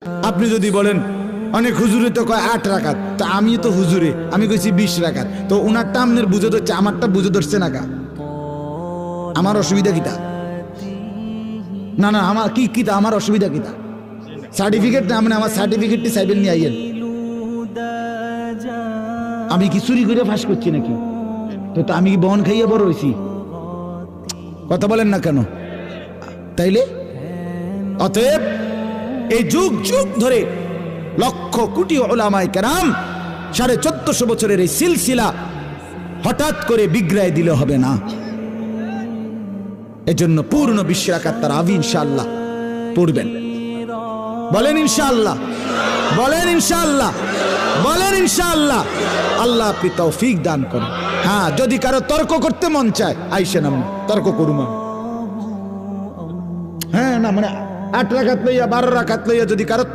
আপনি যদি বলেন অনেক হুজুরে তো কয় 8 রাকাত, তা আমি তো হুজুরে আমি কইছি 20 রাকাত, তো উনারটা আপনার বুঝে ধরছে, আমারটা বুঝে ধরছে না কা? আমার অসুবিধা কিতা? না না, আমার কি কিতা, আমার অসুবিধা কিতা? সার্টিফিকেট না, মানে আমার সার্টিফিকেটটি সাইবেল নিয়ে আইয়েন। আমি কি চুরি করে ফাঁস করছি নাকি? তো আমি কি বন খাইয়ে বড় হয়েছি? কথা বলেন না কেন? তাইলে অতএব এই যুগ যুগ ধরে লক্ষ কোটি উলামায়ে কেরাম 1450 বছরের এই সিলসিলা হঠাৎ করে বিগড়ায় দিলে হবে না। এজন্য পূর্ণ 20 রাকাত তারাবি ইনশাআল্লাহ পড়বেন। বলেন ইনশাআল্লাহ, বলেন ইনশাআল্লাহ, বলেন ইনশাআল্লাহ। আল্লাহ আপনি তৌফিক দান করুন। হ্যাঁ, যদি কারো তর্ক করতে মন চায় আইসেন, আমরা তর্ক করুম। হ্যাঁ না, মানে 8 রাকাত লইয়া 12 রাকাত লইয়া যদি কারো